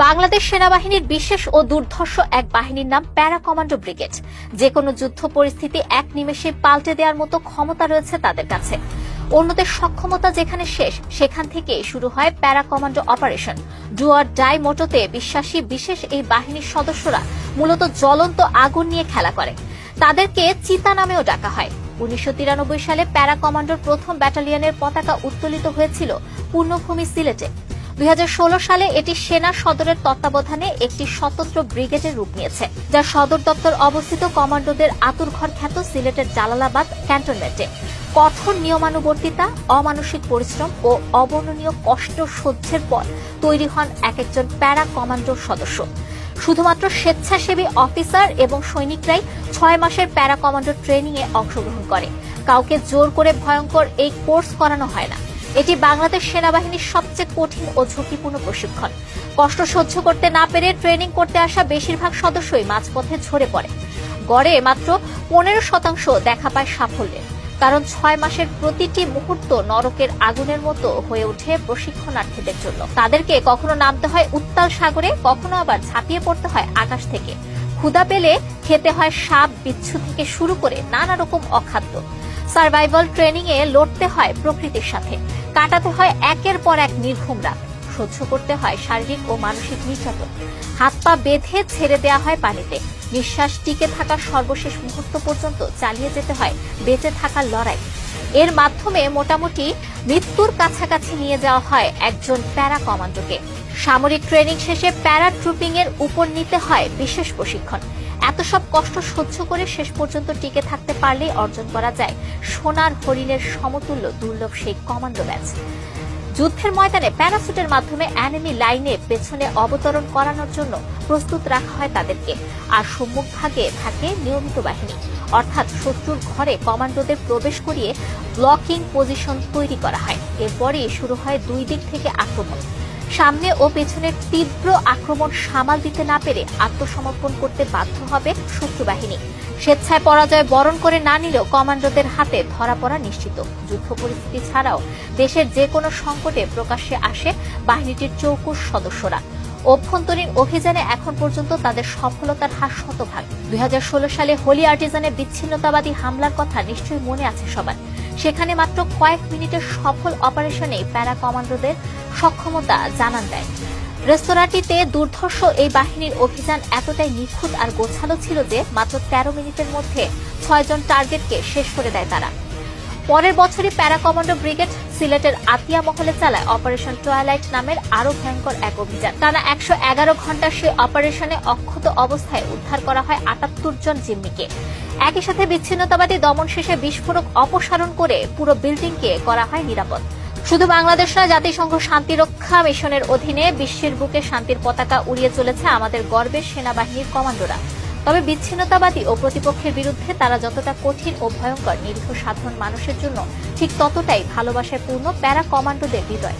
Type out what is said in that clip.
বাংলাদেশ সেনাবাহিনীর বিশেষ ও দুর্ধর্ষ এক বাহিনীর নাম প্যারা কমান্ডো ব্রিগেড। যে কোনো যুদ্ধ পরিস্থিতি এক নিমেষে পাল্টে দেওয়ার মতো ক্ষমতা রয়েছে তাদের কাছে। অন্যদের সক্ষমতা যেখানে শেষ, সেখান থেকে শুরু হয় para commando operation. Do or die মোটোতে বিশ্বাসী বিশেষ এই বাহিনীর সদস্যরা মূলত জ্বলন্ত আগুন নিয়ে খেলা করে। তাদেরকে চিতা নামেও ডাকা হয়। 1993 সালে প্যারা কমান্ডোর প্রথম ব্যাটালিয়নের পতাকা উত্তোলিত হয়েছিল পূর্ণভূমি সিলেটে। 2016 সালে এটি সেনা সদরের তত্ত্বাবধানে একটি স্বতন্ত্র ব্রিগেডের রূপ নিয়েছে, যার সদর দপ্তর অবস্থিত কমান্ডোদের আতুরঘর খ্যাত সিলেটের জালালাবাদ ক্যান্টনমেন্টে। কঠোর নিয়মানুবর্তিতা, অমানসিক পরিশ্রম ও অবর্ণনীয় কষ্ট সহ্যের পর তৈরি হন এক একজন প্যারা কমান্ডোর সদস্য। শুধুমাত্র স্বেচ্ছাসেবী অফিসার এবং সৈনিকরাই 6 মাসের প্যারা কমান্ডো ট্রেনিং এ অংশগ্রহণ করে। কাউকে জোর করে ভয়ঙ্কর এই কোর্স করানো হয় না। এটি বাংলাদেশ সেনাবাহিনীর সবচেয়ে কঠিন ও ঝুঁকিপূর্ণ প্রশিক্ষণ। কষ্ট সহ্য করতে না পেরে ট্রেনিং করতে আসা বেশিরভাগ সদস্যই মাঝপথে ঝরে পড়ে। গড়ে মাত্র 15% দেখা পায় সাফল্যের, কারণ 6 মাসের প্রতিটি মুহূর্ত নরকের আগুনের মতো হয়ে ওঠে প্রশিক্ষণার্থীদের জন্য। তাদেরকে কখনো নামতে হয় উত্তাল সাগরে, কখনো আবার ঝাঁপিয়ে পড়তে হয় আকাশ থেকে। ক্ষুধা পেলে খেতে হয় সাপ, বিচ্ছু থেকে শুরু করে নানা রকম অখাদ্য। সার্ভাইভাল ট্রেনিং এ লড়তে হয় প্রকৃতির সাথে, কাটাতে হয় একের পর এক নির্ঘুম রাত, সহ্য করতে হয় শারীরিক ও মানসিক নির্যাতন। হাত পা বেঁধে ছেড়ে দেওয়া হয় পানিতে। নিঃশ্বাস টিকে থাকার সর্বশেষ মুহূর্ত পর্যন্ত চালিয়ে যেতে হয় বেঁচে থাকার লড়াই। এর মাধ্যমে মোটামুটি মৃত্যুর কাছাকাছি নিয়ে যাওয়া হয় একজন প্যারা কমান্ডোকে। সামরিক ট্রেনিং শেষে প্যারা ট্রুপিং এর উপর নিতে হয় বিশেষ প্রশিক্ষণ। এত সব কষ্ট সহ্য করে শেষ পর্যন্ত টিকে থাকতে পারলেই অর্জন করা যায় সোনার হরিণের সমতুল্য দুর্লভ সেই কমান্ডো ব্যাচ। যুদ্ধের ময়দানে প্যারাসুটের মাধ্যমে এনিমি লাইনে পেছনে অবতরণ করানোর জন্য প্রস্তুত রাখা হয় তাদেরকে। আর সম্মুখভাগে থাকে নিয়মিত বাহিনী, অর্থাৎ শত্রুর ঘরে কমান্ডোদের প্রবেশ করিয়ে ব্লকিং পজিশন তৈরি করা হয়। এরপরই শুরু হয় দুই দিক থেকে আক্রমণ। সামনে ও পেছনের তীব্র আক্রমণ সামাল দিতে না পেরে আত্মসমর্পণ করতে বাধ্য হবে শত্রু বাহিনী। স্বেচ্ছায় পরাজয় বরণ করে না নিলেও কমান্ডোদের হাতে ধরা পড়া নিশ্চিত। যুদ্ধ পরিস্থিতি ছাড়াও দেশের যে কোনো সংকটে প্রকাশ্যে আসে বাহিনীটির চৌকুশ সদস্যরা। অভ্যন্তরীণ অভিযানে এখন পর্যন্ত তাদের সফলতার হার শতভাগ। 2016 সালে হোলি আর্টিজানে বিচ্ছিন্নতাবাদী হামলার কথা নিশ্চয়ই মনে আছে সবার। সেখানে মাত্র কয়েক মিনিটের সফল অপারেশনে প্যারা কমান্ডোদের সক্ষমতা জানান দেয়। রেস্তোরাঁটিতে দুর্ধর্ষ এই বাহিনীর অভিযান এতটাই নিখুঁত আর গোছালো ছিল যে মাত্র 13 মিনিটের মধ্যে 6 জন টার্গেটকে শেষ করে দেয় তারা। পরের বছরই প্যারা কমান্ডো ব্রিগেড সিলেটের আতিয়া মহলে চালায় অপারেশন টুয়াইলাইট নামের আরো ভয়ঙ্কর এক অভিযান। টানা 111 ঘণ্টা সেই অপারেশনে অক্ষত অবস্থায় উদ্ধার করা হয় 78 জন জিম্মিকে। একই সাথে বিচ্ছিন্নতাবাদী দমন শেষে বিস্ফোরক অপসারণ করে পুরো বিল্ডিংকে করা হয় নিরাপদ। শুধু বাংলাদেশ নয়, জাতিসংঘ শান্তিরক্ষা মিশনের অধীনে বিশ্বের বুকে শান্তির পতাকা উড়িয়ে চলেছে আমাদের গর্বের সেনাবাহিনীর কমান্ডোরা। তবে বিচ্ছিন্নতাবাদী ও প্রতিপক্ষের বিরুদ্ধে তারা যতটা কঠিন ও ভয়ঙ্কর, নিরীহ সাধারণ মানুষের জন্য ঠিক ততটাই ভালোবাসায় পূর্ণ প্যারা কমান্ডোদের হৃদয়।